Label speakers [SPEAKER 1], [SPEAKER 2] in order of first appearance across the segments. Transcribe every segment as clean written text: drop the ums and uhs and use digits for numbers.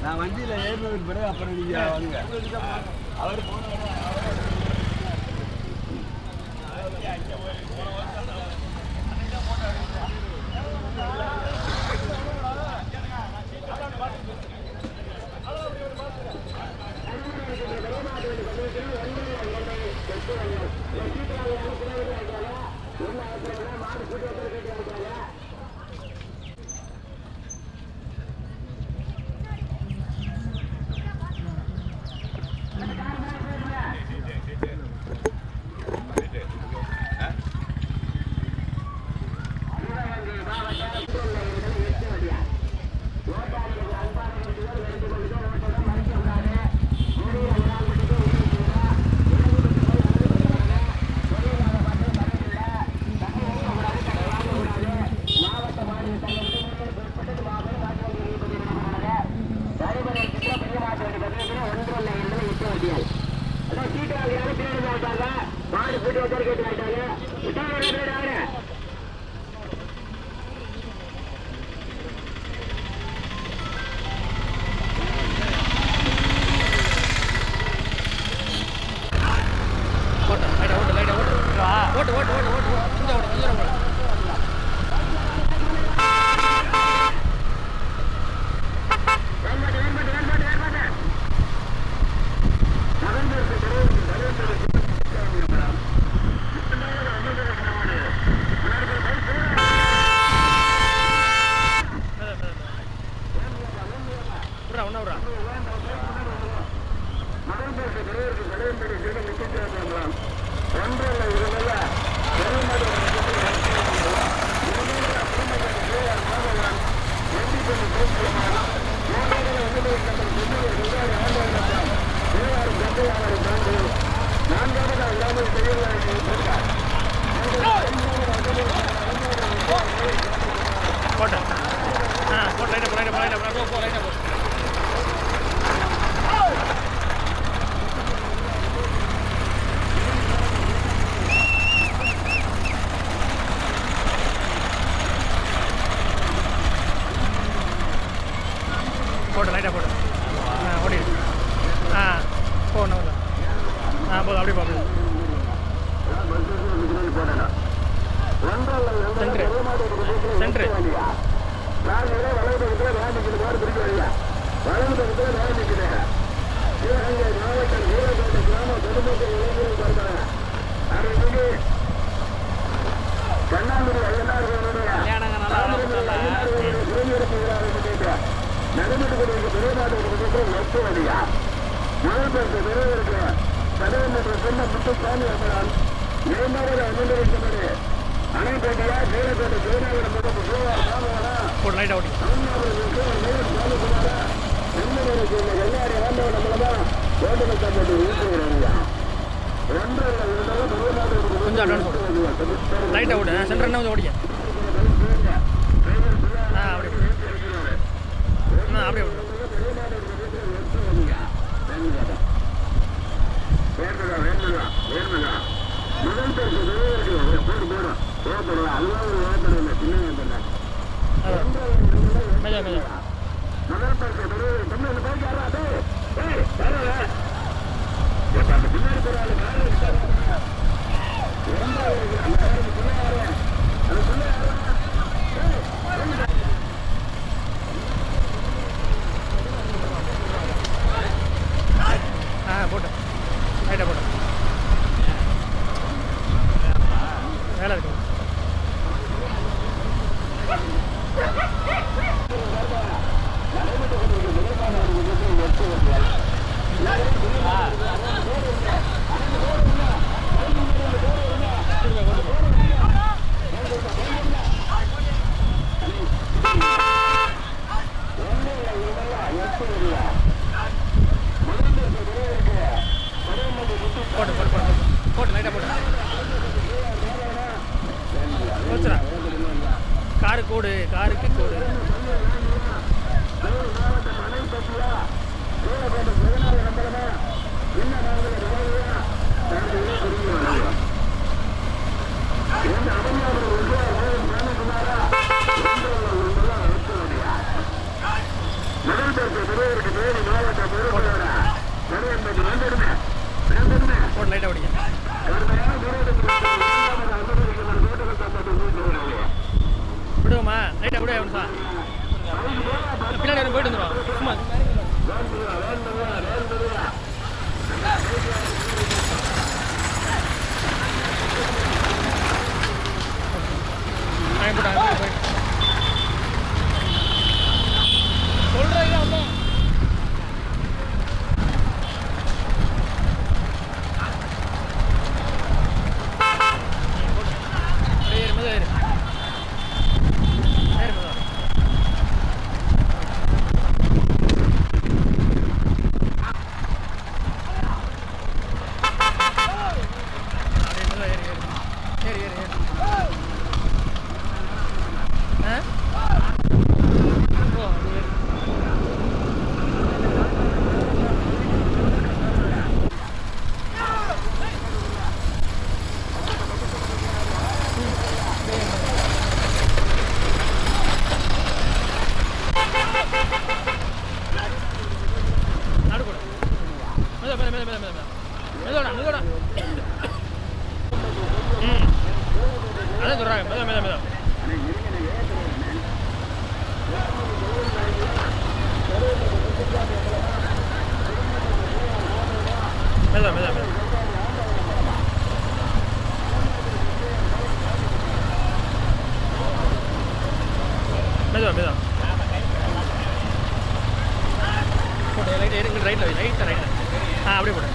[SPEAKER 1] நான் வண்டியில் ஏறினதுக்கு பிறகு அப்புறம் நீங்கள் வாங்க. அவர்
[SPEAKER 2] போட்டு லைட்டாக போட்டு ஓடி போகணும் போதும் அப்படியே பார்ப்போம் சென்ட்ரு போட்டு லைட்டாக ஓடி கொஞ்சம் அட்வான்ஸ் போடு லைட்டாக ஓடு சென்டர் என்ன கொஞ்சம் ஓடிக்க அப்படியே அப்படியே ஓடு மெஜா மெஜா
[SPEAKER 1] பின்னாடி
[SPEAKER 2] போட்டு லைட்டாக ஓடிங்க. விடுவோமா? லைட்டாக விடுவா ஒன்று சார். பின்னாடி வரும் போயிட்டு வந்துடும். சும்மா போயிட்டு சொல்கிறேன் அம்மா. அதான் சொல்கிறாங்க மெதா மெதா மெதா மெதா மெதா மெதா மெதா மெதா போட்டு லைட் எடுங்க ரைட்டில் ரைட்டில் அப்படியே போடு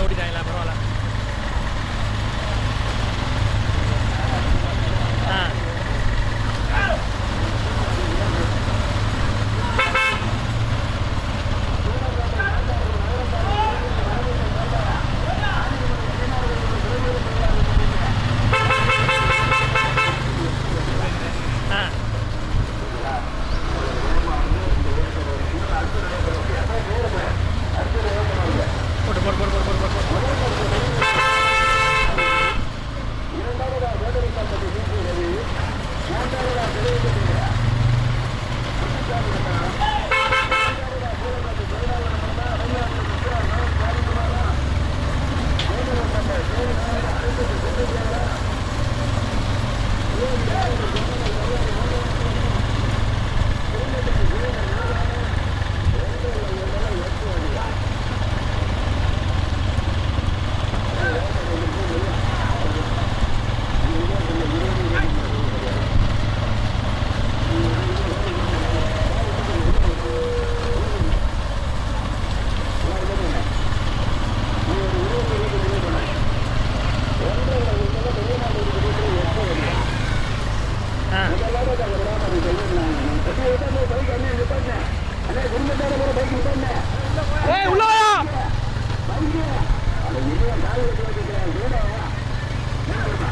[SPEAKER 2] ஓடிட்டாங்களா பரவாயில்ல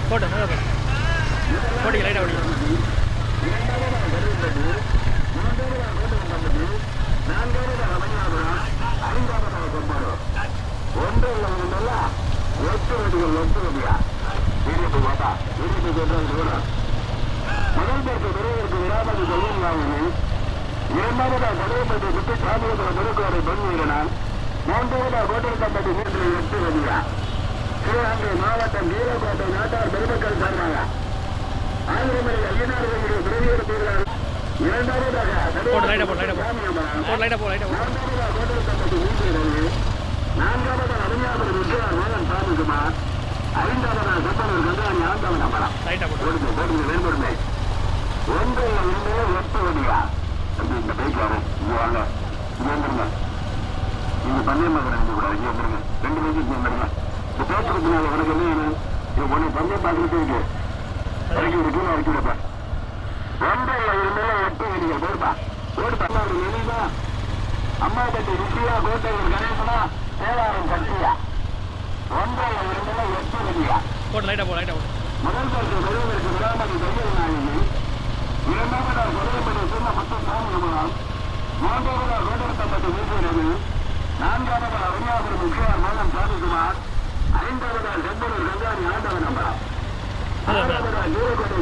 [SPEAKER 2] போட்டு போட்டிங்க லைட்டாக ஓடிங்க
[SPEAKER 3] முதல் பேருக்கு பெறுவதற்கு விராமதி சொல்லியிருந்தாங்க. இரண்டாவதா கடையப்பட்டு விட்டு சாமியத்தில் முருகோரை பெண்ணிருந்தால் மூன்றாவதா கோட்டைப்பட்டி வீட்டில் எட்டு வருகிறார். சிவகங்கை மாவட்டம் நீலக்கோட்டை நாட்டார் பெருமக்கள் சார்பாக 1000 மணி ஐயனார்களுடைய பெருவியர் இரண்டாவதாக கோட்டைப்பட்டி வீட்டிலிருந்து நான்காவதா அறிஞாபுரம் விஜயார் வேலன் சாமிக்குமார் ஐந்தாவதா செப்பனூர் கந்தாணி ஆண்டவன் அமரம் வேறுபடுமை ஒன்று இரண்டு 8 வடிவா இந்த பைக் வரும் இங்க வாங்க இங்க வந்துருங்க. நீங்க பந்தயம் பார்க்கறீங்க கூட இங்க வந்துருங்க. 2 பைக்கு இங்க வந்துருங்க. இந்த பேசுறதுனால உனக்கு என்ன வேணும்? இது ஒண்ணு பந்தயம் பார்த்துட்டு இருக்கு இறக்கி விடுக்கணும் இறக்கி விடப்பா. 1 2 8 வடிவா போடுப்பா போடுப்பா. நினைவா அம்மாபட்டி ருசியா கோட்டையூர் கணேசனா தேவாரம் கட்சியா 1 2 8 வடிவா
[SPEAKER 2] போட்டு லைட்டாக போ
[SPEAKER 3] முதல் பரிசு பெறுவதற்கு விராமதி தையல் நாயகி இரண்டாவதார் கொலையப்பட்டு சொன்ன மற்றும் சாமி அமரால் மூன்றாவதார் கோட்டப்பட்டு வீசுகிறது நான்காவதார் அருணாபுரம் விஜயார் மோகன் சாதிக்குமார் ஐந்தாவதார் செம்பனூர் கங்காணி ஆண்டவன் அமரால் ஆறாவதார் நீலக்கோட்டை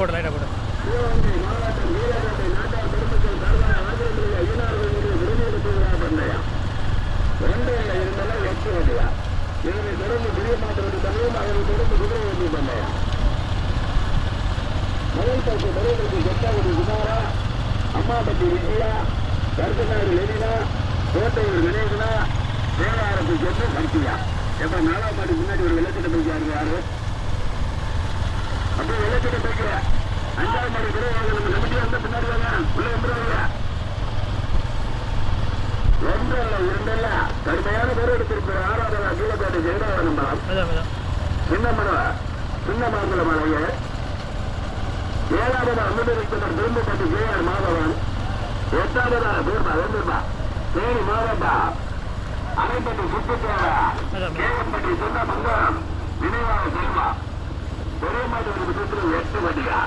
[SPEAKER 2] போடு லைட்டாக போடு.
[SPEAKER 3] சிவகங்கை மாவட்டம் வீரகோட்டை நாட்டார் பெருமக்கள் சார்பாக ஆதரவுள்ள ஐயனார்கள் விருதுநெடுப்புகிறார் பந்தயம் 2 இருந்தாலும் 8 வண்டியா. இதனை தொடர்ந்து புதிய மாற்றம் பந்தயம், அதனை தொடர்ந்து குதிரை வண்டி பந்தயம். முதல் பரிசு பெறுவதற்கு கொட்டாகுடி குமாரா, அம்மாபட்டி விஜயா, கருத்தநாடு லெனினா, கோட்டையூர் கணேசனா, தேவாரத்து சொத்து சக்தியா. எப்ப 4ஆம் மாடி முன்னாடி ஒரு வெள்ளத்திட்ட போய்க்காரு யாரு அப்படியே வெள்ளத்திட்ட போய்க்கிற 5ஆம் மாடி குறைவாக நம்ம கமிட்டி வந்த பின்னாடி வாங்க உள்ள வந்துருவாங்க. 2 2 கடுமையான பேர் எடுத்திருக்கிற 6ஆவது கீழக்கோட்டை ஜெயராவன் மலம் சின்ன மரங்கள மலைய 7ஆவது அமிர்தர் திரும்பப்பட்டு ஜெயார் மாதவன் 8ஆவது தேனி மாவட்டா அரைப்பட்டி சுற்றுச்சேவா கேவன்பட்டி சொன்ன மங்கலம் நினைவாக செல்வா ஒரே மாதிரி 8 வண்டியா.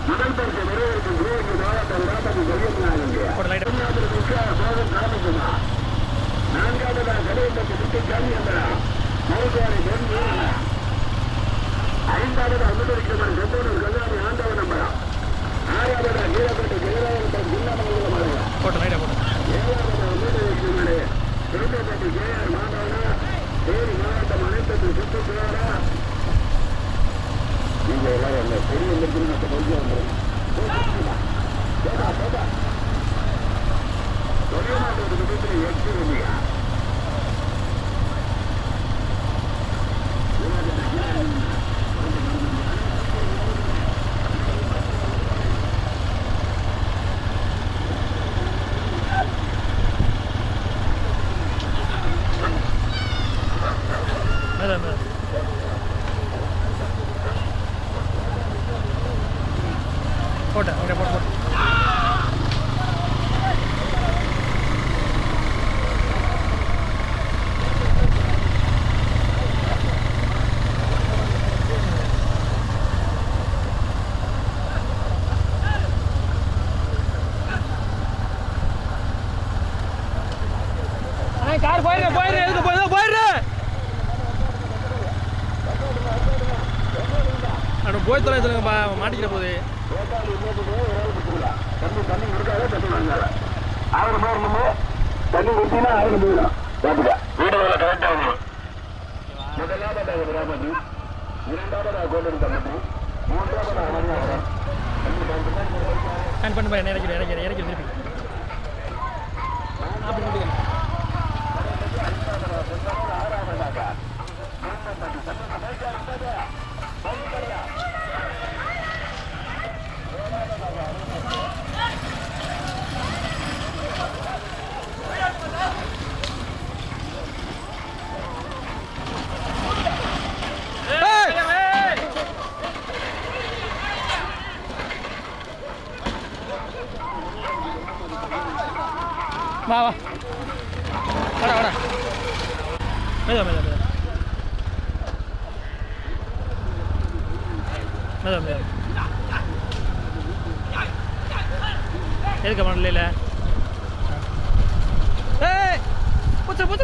[SPEAKER 3] முதல் பரிசு நிறைவேற்று சிவகங்கை மாவட்டம் ராமதி சோதன் ராமகுமா, 4ஆவது கடையப்பட்டி முத்துசாமி என்ற மருத்துவரை 5ஆவது அமிர்தரிக்கமன் செந்தூர் கல்யாணி ஆண்டவன் நம்பரம், 6ஆவது கீழப்பட்டு ஜெயராஜன் ஜில்லாமங்கலம் மலையா, 7ஆவது அமிர்தரிக்கமனே திரும்பப்பட்டி ஜெயார் மாதவனா தேனி மாவட்டம் அனைத்து சுற்றுச்சூழலா. நீங்க எல்லாரும் என்ன பெரிய மற்ற கொஞ்சம் ஒரே மாதிரி 8 வண்டியா.
[SPEAKER 2] போட்டு அங்கே போட்டு கார் போயிடுறேன் எதுக்கு போயிடுறேன் அப்படி போய் தொலை சொல்லுங்கப்பா மாட்டிக்கிற போது
[SPEAKER 3] தண்ணி கொடுக்காத தண்ணி வாங்காத 1000 போடணுமோ தண்ணி கொடுத்தீங்கன்னா 1000 போயிடும். பார்த்துக்க வீடு வேலை கரெக்டாக. முதலாவதாக ராமதி, 2ஆவது கோல்டன் கமிட்டி, 3ஆவது அமர்நாதம்.
[SPEAKER 2] பண்ணு இறக்கி திருப்பி அப்படி வா வா வாடா மெதுவா எதுக்கு பண்ணல ஏய் புத்துற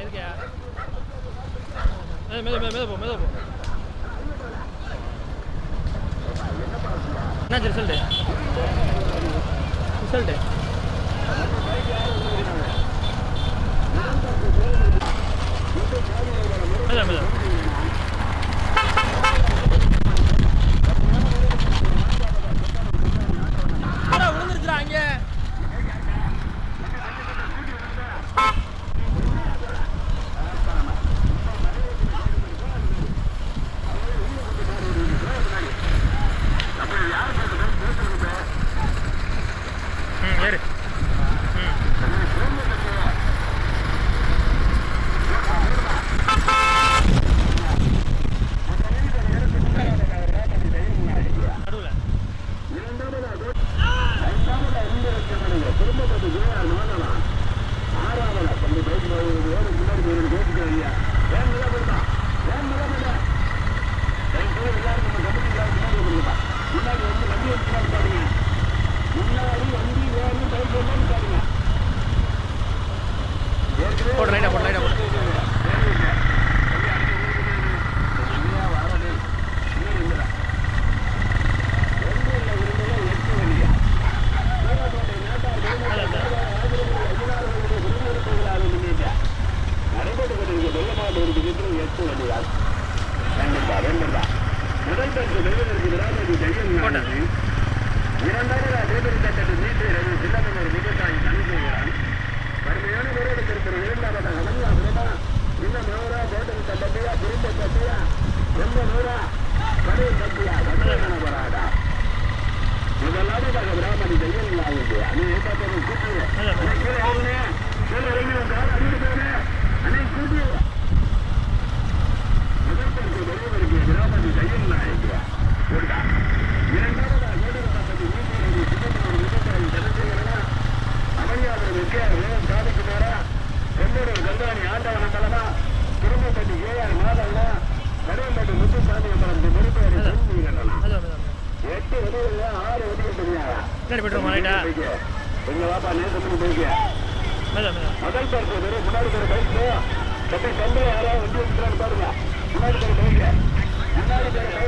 [SPEAKER 2] எதுக்கா மெதுவா போ என்னாச்சு ரிசல்ட்டு விழுந்துருச்சுடா அங்கே ஏறு
[SPEAKER 3] 8 வண்டிகள். வேண்டும்பா. முதல் பரிசு பெறுவதற்கு விராமதி தைரியமானது. இரண்டாவது தேர்ந்தெடுக்கப்பட்ட நீட்டு ரவி சின்னமனூர் விவசாயி தனிசெய்கிறான். கடுமையான முறையில் இருக்கிற இரண்டாவது அவனியா பிரமா இன்னும் 100 கோட்டல் தட்டியா திரும்ப தட்டியா ரொம்ப 100 கடை தட்டியா வந்தான போராடா. முதலாவதாக விராமதி தைரியமானது. அணி ஏற்பாட்டை கூட்டு கீழே இறங்குனே கீழே இறங்கி கால அடிக்கிறேன் அணை கூட்டு முதல் பரிசு பெறுவதற்கு விராமதி தைரியமானது. கொடுத்தா இரண்டாவது தேர்ந்தெடுக்கப்பட்ட நீட்டு ரவி சின்னமனூர் விவசாயி தனிசெய்கிறா. அவனியாபுரம் வெற்றியார் வேகம் சாதிக்குமாரா செம்மூர் கந்தாணி ஆண்டவன மலமா திரும்பப்பட்டி கேஆர் மாதவனா கடையம்பட்டி முத்துசாமி அம்பலம் பொறுப்பேறு சொல்லிடலாம். 8 வடிவில் 6 வடிவில் தெரியாதா எங்க வாப்பா நேசத்துக்கு போய்க்க. முதல் பரிசு வெறும் முன்னாடி ஒரு பைக் கட்டி சந்தை யாராவது வண்டி எடுத்துட்டு பாருங்க. முன்னாடி ஒரு பைக் முன்னாடி ஒரு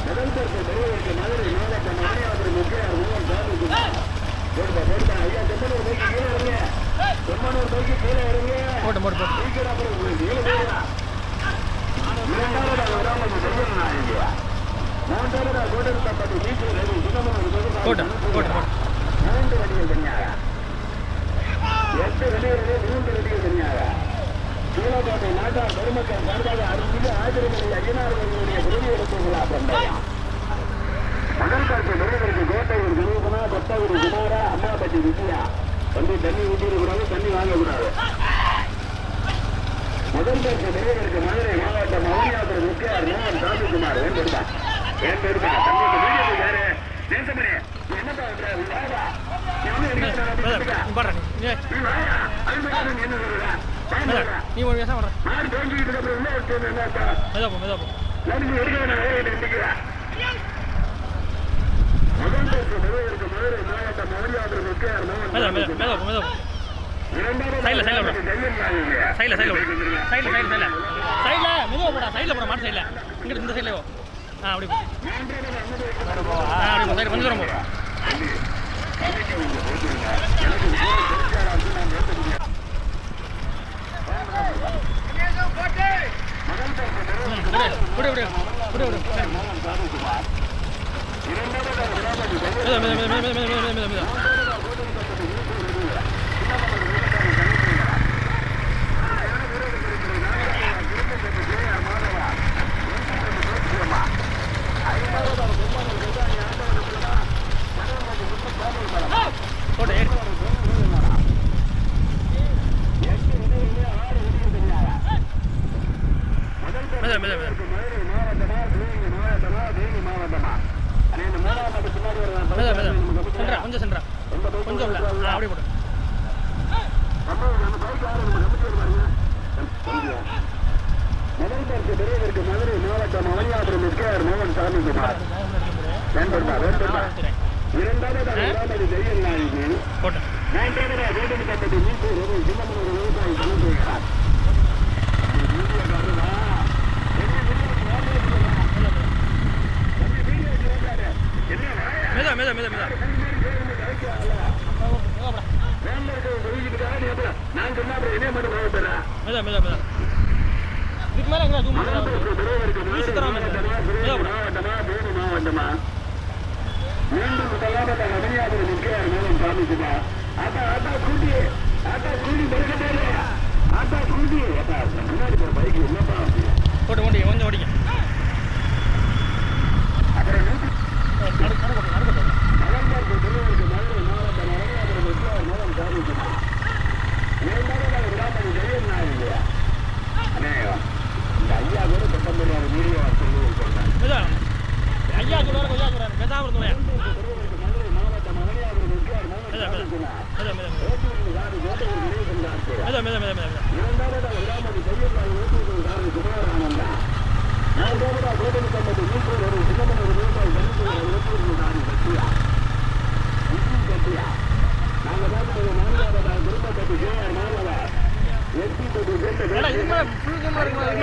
[SPEAKER 3] முதல் முதல்வருக்கு பெரியவருக்கு மதுரை மாவட்டம் மணியாபுரம் முக்கியார் மூவன் சாமிக்குமார். போடுப்பா ஐயா செம்மனூர் பைக்கு கீழே வருங்க. செம்மனூர் பைக்கு கீழே வருங்க. சீக்கிரம் அப்புறம் உங்களுக்கு கீழே போயிடா. இரண்டாவது வராமல் செய்யணும் இல்லையா? மூன்றாவது கோட்டப்பட்டி வீட்டில் ரவி சின்னமனூர் 3 வண்டிகள் தனியாக 8 வண்டிகளிலே 3 வண்டிகள் தனியாக சீலக்கோட்டை நாட்டார் பெருமக்கள் சார்பாக அருள்மிகு ஆதிரமணி ஐயனார்களுடைய விருதுகளுக்குங்களா பந்தயம். முதல் காட்சி பெருமருக்கு கோட்டையூர் கணேசனா, கொத்தவூர் குமாரா, அம்மாபட்டி விஜயா. வந்து தண்ணி ஊட்டிடக்கூடாது, தண்ணி வாங்கக்கூடாது. முதல் காட்சி பெருமருக்கு மதுரை மாவட்டம் மௌனியாபுரம் முக்கியார் மோகன் சாமிக்குமார். வேண்டுமா தண்ணிக்கு வீடியோ யாரு நேசமணி என்னப்பா
[SPEAKER 2] நீ ஒரு பேச வர இந்த சைட்ல அப்படி கொஞ்சம் தூரம் போ. கொஞ்சம் அப்படி போட்டு
[SPEAKER 3] மதுரை மாவட்டம் மணியாபுரம் முக்கியார் மோகன் சாமிக்குமார். இரண்டாவது ஜெயன் நாயகி. மூன்றாவது கோட்டப்பட்டி மீட்டு சின்னமனூர் விவசாயி சமத்துவம். மீண்டும் முதலாவது மணியாபுரம் முக்கியார் மோகன் சாமிக்குமார். ஆட்டா கூட்டி ஆட்டா கூட்டி முன்னாடி போற பைக் என்னப்பா
[SPEAKER 2] போட்டு கொஞ்சம் ஓடிக்க. ஐயா சொல்றாரு பேசாம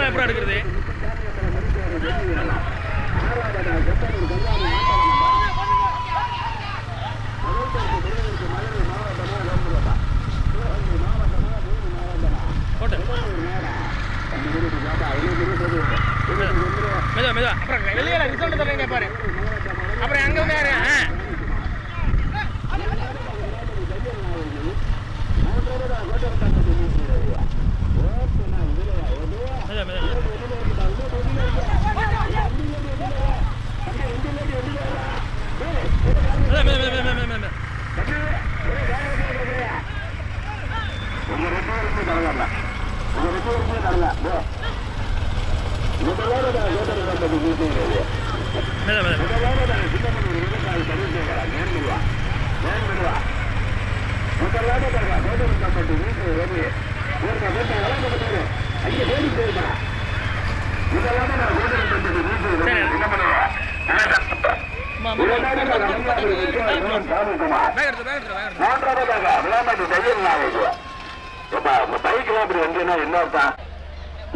[SPEAKER 2] எப்படி எடுக்கிறது அப்புறம் வெளியே ரிசல்ட் தரேன் பாரு. அப்புறம் அங்க வேற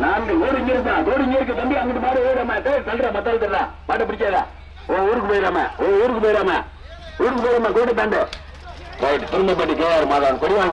[SPEAKER 2] நான்கு ஓடி இருக்கு தம்பி அங்கிட்டு மாடு ஓட மாட்டே தள்ளுற மத்தால் தர்றா மாட்டை பிடிக்காதா
[SPEAKER 3] ஊருக்கு போயிடாம ஊருக்கு போயிடாம கோட்டை தாண்டு ரைட் திரும்பப்பட்டி கேஆர் மாதான் கொடிவாங்க